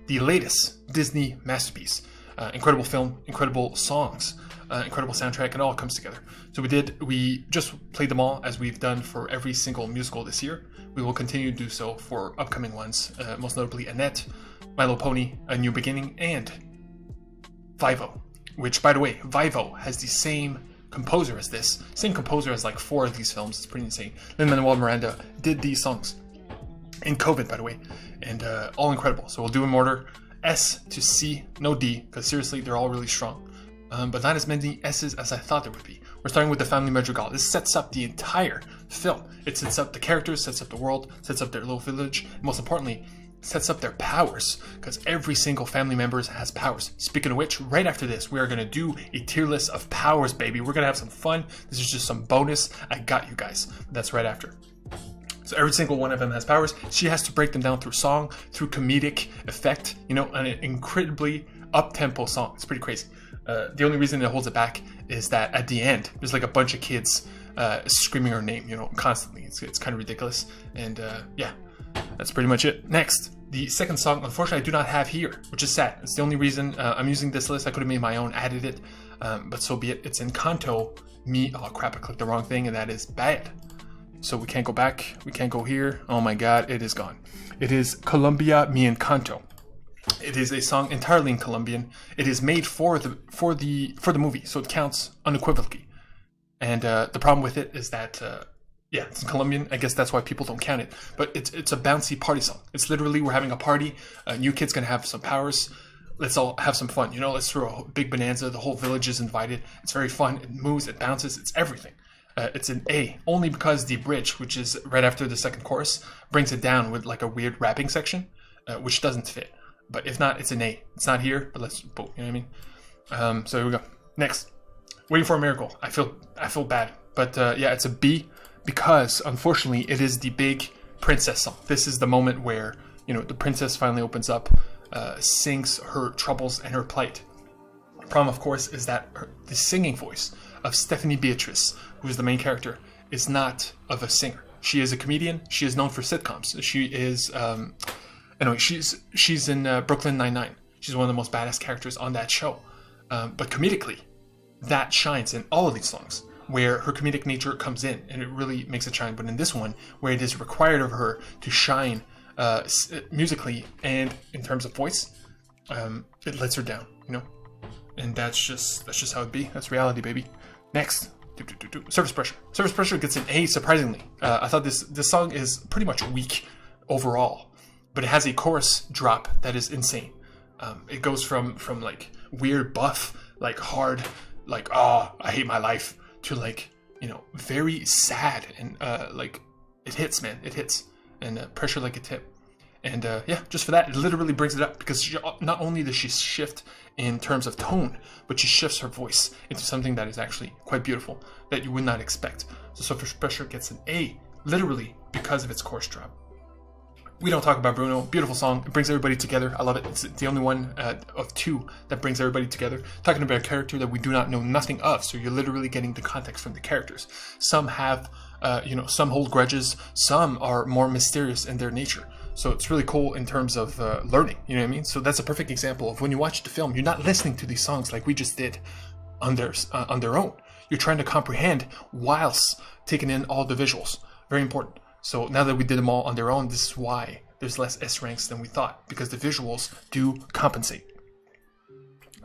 the latest Disney masterpiece. Incredible film, incredible songs, incredible soundtrack, and it all comes together. So we just played them all as we've done for every single musical this year. We will continue to do so for upcoming ones, most notably Annette, My Little Pony, A New Beginning, and Vivo. Which, by the way, Vivo has the same composer as this, same composer as like 4 of these films. It's pretty insane. Lin-Manuel Miranda did these songs in COVID, by the way, and all incredible. So we'll do them in order: S to C, no D, because seriously, they're all really strong. But not as many S's as I thought there would be. We're starting with the Family Madrigal. This sets up the entire film. It sets up the characters, sets up the world, sets up their little village, and most importantly, sets up their powers, because every single family member has powers. Speaking of which, right after this, we are going to do a tier list of powers, baby. We're going to have some fun. This is just some bonus. I got you guys. That's right after. So every single one of them has powers. She has to break them down through song, through comedic effect, you know, an incredibly up-tempo song. It's pretty crazy. The only reason it holds it back is that at the end, there's like a bunch of kids screaming her name, you know, constantly. It's kind of ridiculous. And yeah, that's pretty much it. Next, the second song, unfortunately, I do not have here, which is sad. It's the only reason I'm using this list. I could have made my own, added it, but so be it. It's Encanto, oh crap, I clicked the wrong thing, and that is Bad. So we can't go back. We can't go here. Oh my god, it is gone. It is Colombia, Mi Encanto. It is a song entirely in Colombian. It is made for the movie, so it counts unequivocally. And the problem with it is that yeah, it's in Colombian. I guess that's why people don't count it. But it's a bouncy party song. It's literally, we're having a party. A new kid's gonna have some powers. Let's all have some fun. You know, let's throw a big bonanza. The whole village is invited. It's very fun. It moves. It bounces. It's everything. It's an A, only because the bridge, which is right after the second chorus, brings it down with like a weird rapping section, which doesn't fit. But if not, it's an A. It's not here, but let's boom. You know what I mean? So here we go. Next, Waiting for a Miracle. I feel bad, but yeah, it's a B because unfortunately it is the big princess song. This is the moment where, you know, the princess finally opens up, sings her troubles and her plight. The problem, of course, is that the singing voice of Stephanie Beatrice, who is the main character, is not of a singer. She is a comedian. She is known for sitcoms. She is, anyway, she's in Brooklyn Nine-Nine. She's one of the most badass characters on that show. But comedically, that shines in all of these songs, where her comedic nature comes in, and it really makes it shine. But in this one, where it is required of her to shine musically and in terms of voice, it lets her down, you know? And that's just how it be. That's reality, baby. Next, Surface Pressure. Surface Pressure gets an A, surprisingly. I thought this song is pretty much weak overall, but it has a chorus drop that is insane. It goes from like weird buff, like hard, like, oh, I hate my life, to like, you know, very sad, and like, it hits, man. It hits. And Pressure Like a Tip. And yeah, just for that, it literally brings it up, because not only does she shift in terms of tone, but she shifts her voice into something that is actually quite beautiful, that you would not expect. So Surface Pressure gets an A, literally because of its chorus drop. We Don't Talk About Bruno, beautiful song. It brings everybody together. I love it. It's the only one of 2 that brings everybody together. Talking about a character that we do not know nothing of, so you're literally getting the context from the characters. Some have, you know, some hold grudges. Some are more mysterious in their nature. So it's really cool in terms of learning, you know what I mean? So that's a perfect example of when you watch the film, you're not listening to these songs like we just did on their own. You're trying to comprehend whilst taking in all the visuals. Very important. So now that we did them all on their own, this is why there's less S ranks than we thought, because the visuals do compensate.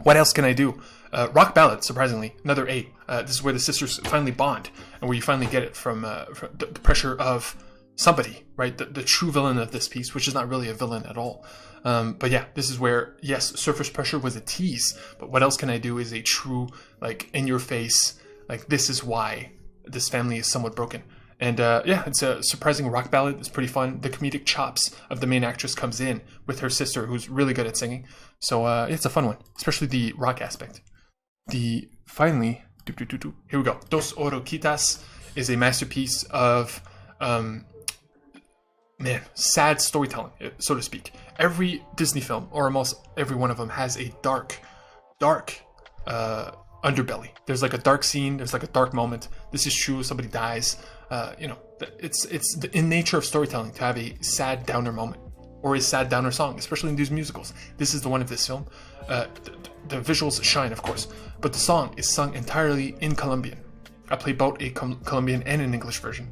What else can I do? Rock Ballad, surprisingly, another A. This is where the sisters finally bond, and where you finally get it from the pressure of somebody, right? The true villain of this piece, which is not really a villain at all. But yeah, this is where, yes, Surface Pressure was a tease, but What Else Can I Do is a true, like, in your face, like, this is why this family is somewhat broken. And yeah, it's a surprising rock ballad. It's pretty fun. The comedic chops of the main actress comes in with her sister, who's really good at singing. So it's a fun one, especially the rock aspect. Finally, here we go. Dos Oroquitas is a masterpiece of sad storytelling, so to speak. Every Disney film, or almost every one of them, has a dark underbelly. There's like a dark scene. There's like a dark moment. This is true. Somebody dies. You know, it's in nature of storytelling to have a sad downer moment. or a sad downer song, especially in these musicals. This is the one of this film. The visuals shine, of course, but the song is sung entirely in Columbian. I play both a Columbian and an English version.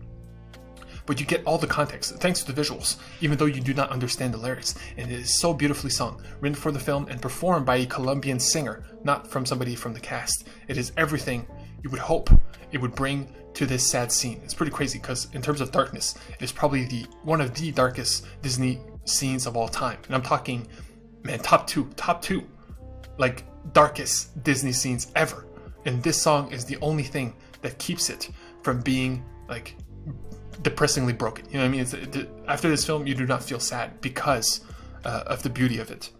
But you get all the context thanks to the visuals, even though you do not understand the lyrics. And it is so beautifully sung, written for the film and performed by a Colombian singer, not from somebody from the cast. It is everything you would hope it would bring to this sad scene. It's pretty crazy because in terms of darkness, it is probably one of the darkest Disney scenes of all time. And I'm talking, man, top two, like darkest Disney scenes ever. And this song is the only thing that keeps it from being like depressingly broken. You know what I mean? After this film, you do not feel sad because of the beauty of it.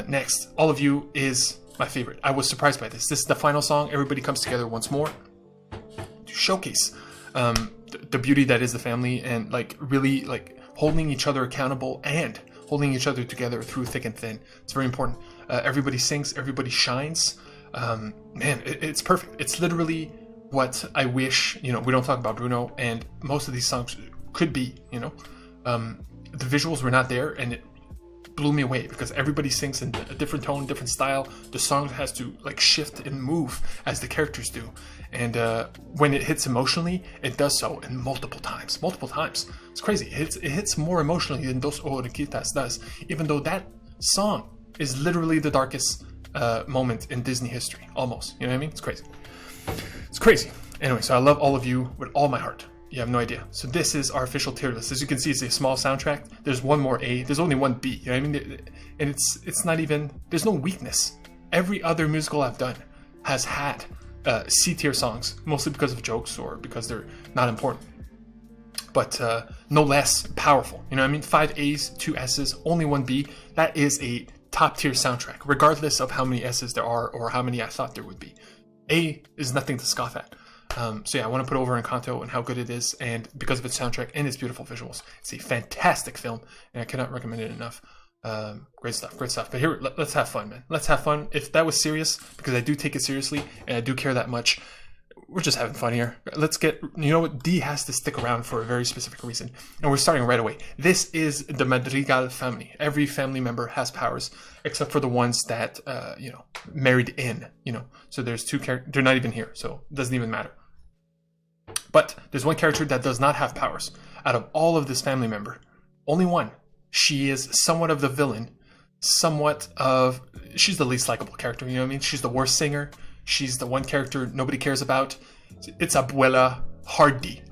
Next, All of You is my favorite. I was surprised by this. This is the final song. Everybody comes together once more to showcase the beauty that is the family, and like really like holding each other accountable and holding each other together through thick and thin. It's very important. Everybody sings, everybody shines. Man, it's perfect. It's literally what I wish, we don't talk about Bruno, and most of these songs could be, the visuals were not there, and it blew me away because everybody sings in a different tone, different style. The song has to like shift and move as the characters do. And when it hits emotionally, it does so in multiple times. It's crazy. It hits more emotionally than Dos Orejitas does, even though that song is literally the darkest moment in Disney history, almost. You know what I mean? It's crazy. It's crazy. Anyway, so I love All of You with all my heart. You have no idea. So this is our official tier list. As you can see, it's a small soundtrack. There's one more A. There's only one B. You know what I mean? And it's not even... There's no weakness. Every other musical I've done has had C tier songs, mostly because of jokes or because they're not important. But no less powerful. You know what I mean? 5 A's, 2 S's, only 1 B. That is a top tier soundtrack, regardless of how many S's there are or how many I thought there would be. A is nothing to scoff at. So yeah, I want to put over Encanto and how good it is, and because of its soundtrack and its beautiful visuals. It's a fantastic film, and I cannot recommend it enough. Great stuff. But here, let's have fun, man. Let's have fun. If that was serious, because I do take it seriously, and I do care that much, we're just having fun here. Let's get, you know what, D has to stick around for a very specific reason, and we're starting right away. This is the Madrigal family. Every family member has powers, except for the ones that, married in, So there's 2 characters, they're not even here, so it doesn't even matter. But there's one character that does not have powers. Out of all of this family member, only one. She is somewhat of the villain, she's the least likable character, you know what I mean? She's the worst singer. She's the one character nobody cares about. It's Abuela, hard D,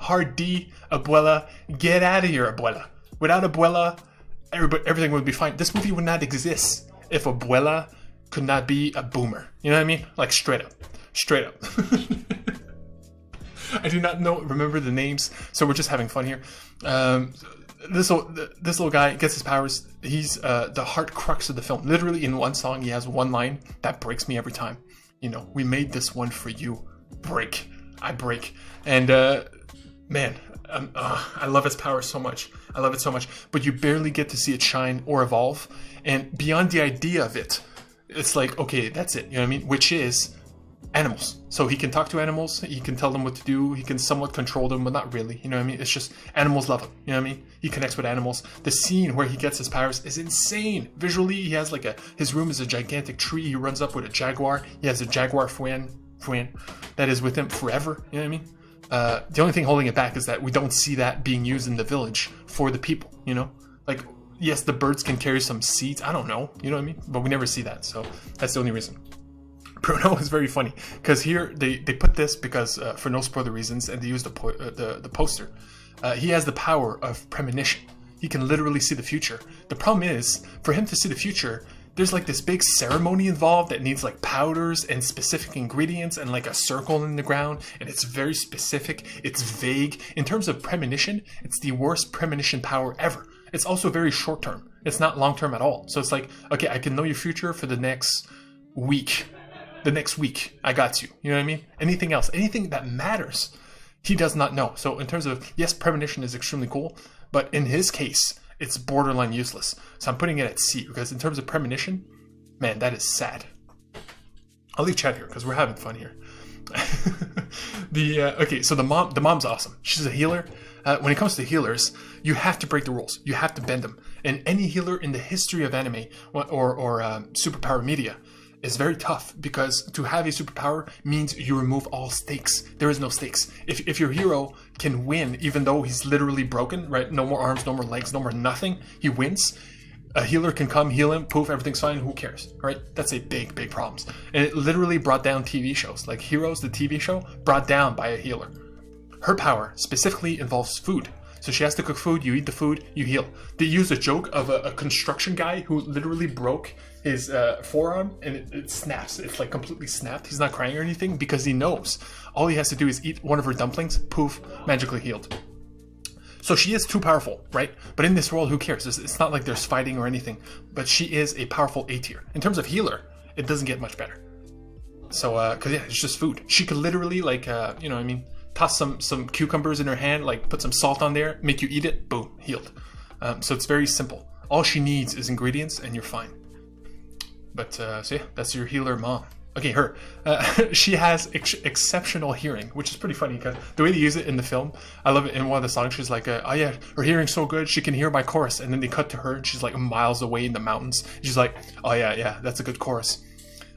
Abuela, get out of here, Abuela. Without Abuela, everything would be fine. This movie would not exist if Abuela could not be a boomer. You know what I mean? Like straight up. I do not remember the names, so we're just having fun here. This little guy gets his powers. He's the heart crux of the film. Literally in one song, he has one line that breaks me every time. We made this one for you. I break. And man, I love its power so much. I love it so much. But you barely get to see it shine or evolve. And beyond the idea of it, it's like, okay, that's it. You know what I mean? Which is animals. So he can talk to animals. He can tell them what to do. He can somewhat control them, but not really. You know what I mean? It's just animals love him. You know what I mean? He connects with animals. The scene where he gets his powers is insane. Visually, he has his room is a gigantic tree. He runs up with a jaguar. He has a jaguar Fuan that is with him forever. You know what I mean? The only thing holding it back is that we don't see that being used in the village for the people. Like, yes, the birds can carry some seeds. I don't know. You know what I mean? But we never see that. So that's the only reason. Bruno is very funny because here they put this because for no spoiler reasons, and they use the poster. He has the power of premonition. He can literally see the future. The problem is, for him to see the future, there's like this big ceremony involved that needs like powders and specific ingredients and like a circle in the ground, and it's very specific. It's vague. In terms of premonition, it's the worst premonition power ever. It's also very short term. It's not long term at all. So it's like, okay, I can know your future for the next week. The next week, I got you. You know what I mean? Anything else, anything that matters, he does not know. So in terms of, yes, premonition is extremely cool, but in his case, it's borderline useless. So I'm putting it at C because in terms of premonition, man, that is sad. I'll leave chat here because we're having fun here. Okay, so the mom's awesome. She's a healer. When it comes to healers, you have to break the rules. You have to bend them. And any healer in the history of anime or superpower media is very tough, because to have a superpower means you remove all stakes. There is no stakes. If your hero can win, even though he's literally broken, right? No more arms, no more legs, no more nothing. He wins. A healer can come, heal him, poof, everything's fine, who cares, right? That's a big, big problem. And it literally brought down TV shows. Like Heroes, the TV show, brought down by a healer. Her power specifically involves food. So she has to cook food, you eat the food, you heal. They use a joke of a construction guy who literally broke his forearm, and it snaps. It's like completely snapped. He's not crying or anything because he knows all he has to do is eat one of her dumplings, poof, magically healed. So she is too powerful, right? But in this world, who cares? It's not like there's fighting or anything, but she is a powerful A tier. In terms of healer, it doesn't get much better. So, cause yeah, it's just food. She could literally like, you know what I mean? Toss some cucumbers in her hand, like put some salt on there, make you eat it, boom, healed. So it's very simple. All she needs is ingredients and you're fine. But so yeah, that's your healer mom. Okay, her. She has exceptional hearing, which is pretty funny because the way they use it in the film, I love it. In one of the songs, she's like, oh yeah, her hearing's so good, she can hear my chorus. And then they cut to her and she's like miles away in the mountains. She's like, oh yeah, that's a good chorus.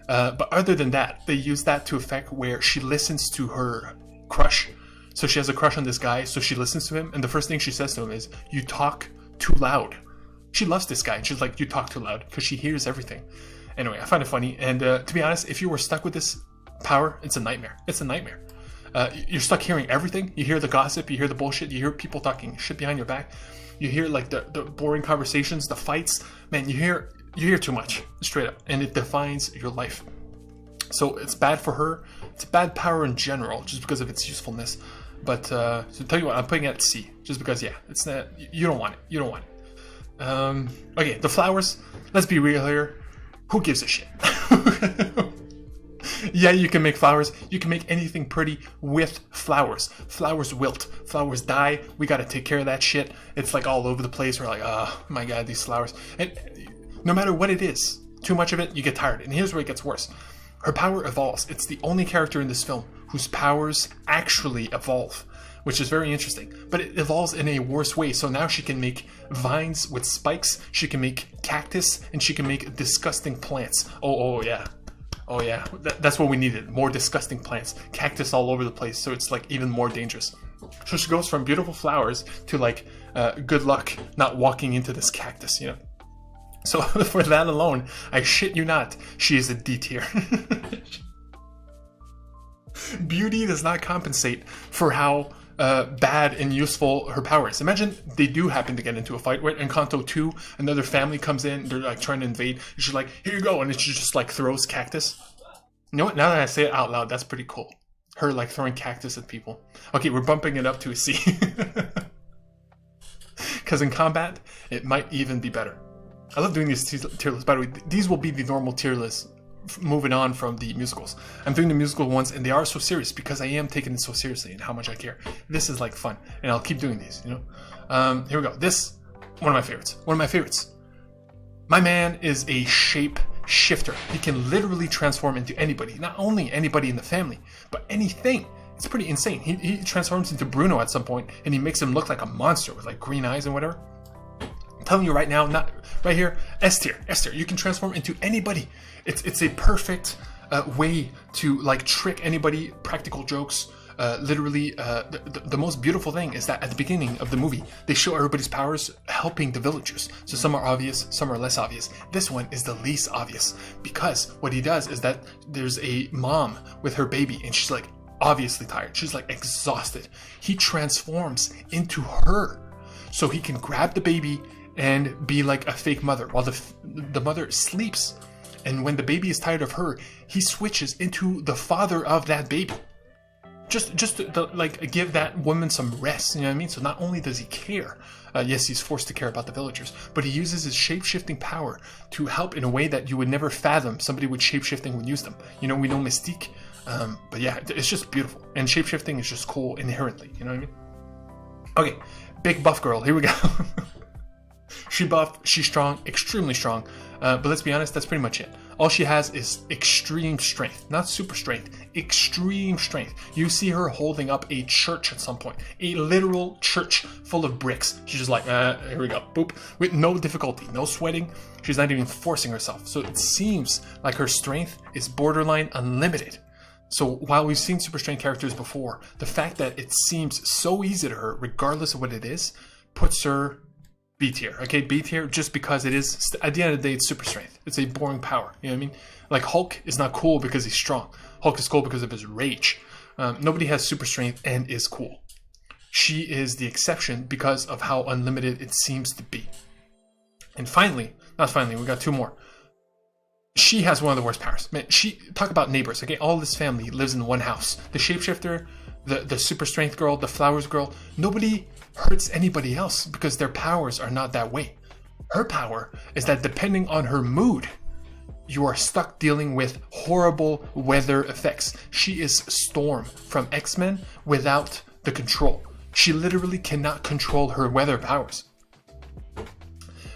But other than that, they use that to effect where she listens to her crush. So she has a crush on this guy, so she listens to him, and the first thing she says to him is, you talk too loud. She loves this guy, and she's like, you talk too loud, because she hears everything. Anyway, I find it funny, and to be honest, if you were stuck with this power, it's a nightmare. It's a nightmare. You're stuck hearing everything. You hear the gossip, you hear the bullshit, you hear people talking shit behind your back, you hear like the boring conversations, the fights. Man, you hear too much, straight up, and it defines your life. So it's bad for her. It's a bad power in general, just because of its usefulness. But so tell you what, I'm putting it at C, just because yeah, it's not. You don't want it. You don't want it. Okay, the flowers. Let's be real here. Who gives a shit? Yeah, you can make flowers. You can make anything pretty with flowers. Flowers wilt. Flowers die. We gotta take care of that shit. It's like all over the place. We're like, oh my god, these flowers. And no matter what it is, too much of it, you get tired. And here's where it gets worse. Her power evolves. It's the only character in this film whose powers actually evolve, which is very interesting. But it evolves in a worse way. So now she can make vines with spikes, she can make cactus, and she can make disgusting plants. Oh yeah. Oh yeah. That's what we needed. More disgusting plants. Cactus all over the place, so it's like even more dangerous. So she goes from beautiful flowers to like, good luck not walking into this cactus, you know? So for that alone, I shit you not, she is a D tier. Beauty does not compensate for how bad and useful her power is. Imagine they do happen to get into a fight. Right? Encanto 2, another family comes in, they're like trying to invade. And she's like, here you go, and then she just like throws cactus. You know what? Now that I say it out loud, that's pretty cool. Her like throwing cactus at people. Okay, we're bumping it up to a C. Because in combat, it might even be better. I love doing these tier lists. By the way, these will be the normal tier lists moving on from the musicals. I'm doing the musical ones, and they are so serious because I am taking it so seriously and how much I care. This is like fun, and I'll keep doing these, you know? Here we go. This, one of my favorites. One of my favorites. My man is a shape shifter. He can literally transform into anybody. Not only anybody in the family, but anything. It's pretty insane. He transforms into Bruno at some point, and he makes him look like a monster with like green eyes and whatever. I'm telling you right now, not right here, S tier. You can transform into anybody. It's a perfect way to like trick anybody. Practical jokes. Literally, the most beautiful thing is that at the beginning of the movie, they show everybody's powers helping the villagers. So some are obvious, some are less obvious. This one is the least obvious because what he does is that there's a mom with her baby and she's like obviously tired. She's like exhausted. He transforms into her so he can grab the baby and be like a fake mother while the mother sleeps. And when the baby is tired of her, he switches into the father of that baby. Just to like give that woman some rest, you know what I mean? So not only does he care, yes, he's forced to care about the villagers, but he uses his shape-shifting power to help in a way that you would never fathom somebody with shape-shifting would use them. You know, we know Mystique, but yeah, it's just beautiful. And shape-shifting is just cool inherently, you know what I mean? Okay, big buff girl, here we go. She buff, she's strong, extremely strong. But let's be honest, that's pretty much it. All she has is extreme strength, not super strength, extreme strength. You see her holding up a church at some point, a literal church full of bricks. She's just like, here we go, boop, with no difficulty, no sweating. She's not even forcing herself. So it seems like her strength is borderline unlimited. So while we've seen super strength characters before, the fact that it seems so easy to her, regardless of what it is, puts her B tier. Okay, B tier just because it is, at the end of the day, it's super strength. It's a boring power. You know what I mean? Like Hulk is not cool because he's strong. Hulk is cool because of his rage. Nobody has super strength and is cool. She is the exception because of how unlimited it seems to be. And finally, we got two more. She has one of the worst powers. Man, talk about neighbors, okay? All this family lives in one house. The shapeshifter, the super strength girl, the flowers girl, nobody hurts anybody else because their powers are not that way. Her power is that depending on her mood, you are stuck dealing with horrible weather effects. She is Storm from X-Men without the control. She literally cannot control her weather powers.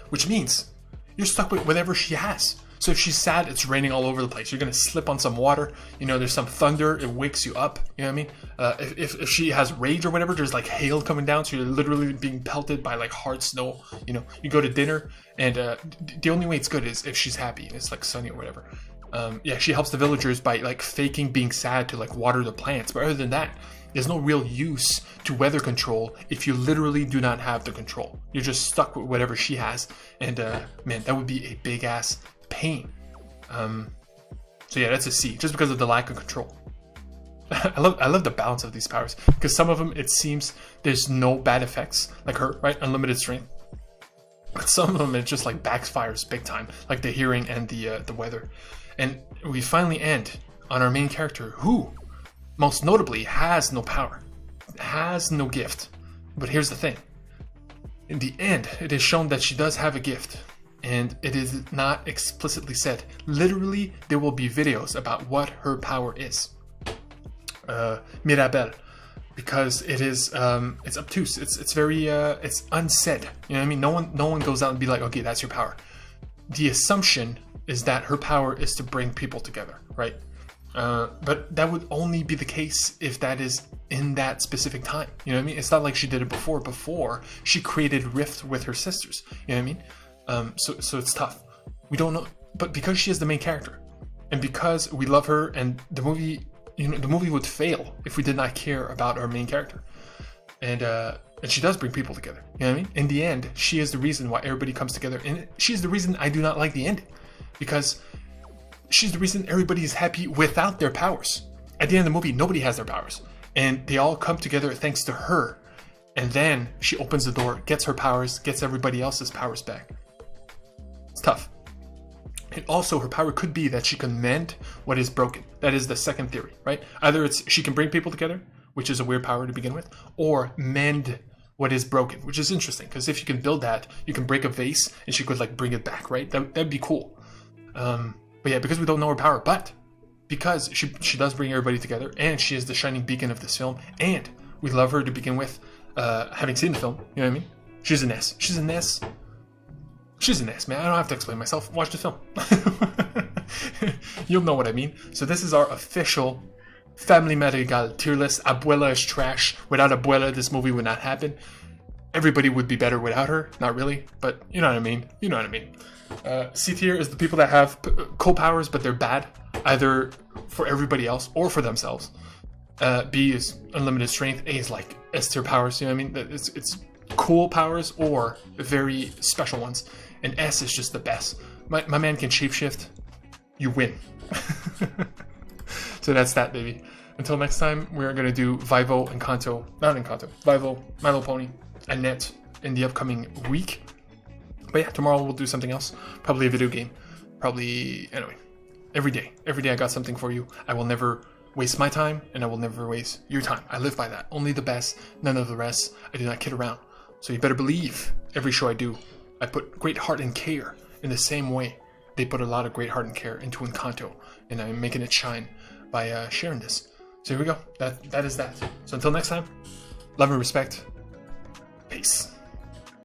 Which means you're stuck with whatever she has. So if she's sad, it's raining all over the place. You're going to slip on some water. You know, there's some thunder. It wakes you up. You know what I mean? If she has rage or whatever, there's like hail coming down. So you're literally being pelted by like hard snow. You know, you go to dinner and the only way it's good is if she's happy. It's like sunny or whatever. Yeah, she helps the villagers by like faking being sad to like water the plants. But other than that, there's no real use to weather control if you literally do not have the control. You're just stuck with whatever she has. And man, that would be a big ass pain. So yeah, that's a C, just because of the lack of control. I love the balance of these powers, because some of them it seems there's no bad effects, like her, right? Unlimited strength. But some of them it just like backfires big time, like the hearing and the weather. And we finally end on our main character, who most notably has no power, has no gift. But here's the thing. In the end, it is shown that she does have a gift. And it is not explicitly said. Literally, there will be videos about what her power is. Mirabelle. Because it is, it's obtuse. It's very, it's unsaid. You know what I mean? No one goes out and be like, okay, that's your power. The assumption is that her power is to bring people together, right? But that would only be the case if that is in that specific time. You know what I mean? It's not like she did it before. Before, she created rift with her sisters. You know what I mean? So it's tough. We don't know, but because she is the main character, and because we love her, and the movie, you know, the movie would fail if we did not care about our main character. And she does bring people together. You know what I mean? In the end, she is the reason why everybody comes together, and she's the reason I do not like the ending, because she's the reason everybody is happy without their powers. At the end of the movie, nobody has their powers, and they all come together thanks to her. And then she opens the door, gets her powers, gets everybody else's powers back. It's tough. And also her power could be that she can mend what is broken. That is the second theory, right? Either it's she can bring people together, which is a weird power to begin with, or mend what is broken, which is interesting, because if you can build that, you can break a vase and she could like bring it back, right? That'd be cool. But yeah, because we don't know her power, but because she does bring everybody together, and she is the shining beacon of this film, and we love her to begin with, having seen the film, you know what I mean? She's an S. She's an S. She's an S, man. I don't have to explain myself. Watch the film. You'll know what I mean. So this is our official Family Madrigal tier list. Abuela is trash. Without Abuela, this movie would not happen. Everybody would be better without her. Not really, but you know what I mean. You know what I mean. C tier is the people that have co-powers, but they're bad, either for everybody else or for themselves. B is unlimited strength. A is like S tier powers. You know what I mean? It's cool powers or very special ones. And S is just the best. My man can shapeshift. You win. So that's that, baby. Until next time, we're going to do Vivo, Encanto, not Encanto, Vivo, My Little Pony, and Net in the upcoming week. But yeah, tomorrow we'll do something else. Probably a video game. Probably, anyway, every day I got something for you. I will never waste my time, and I will never waste your time. I live by that. Only the best, none of the rest. I do not kid around. So you better believe every show I do, I put great heart and care in the same way they put a lot of great heart and care into Encanto, and I'm making it shine by sharing this. So here we go. That is that. So until next time, love and respect. Peace.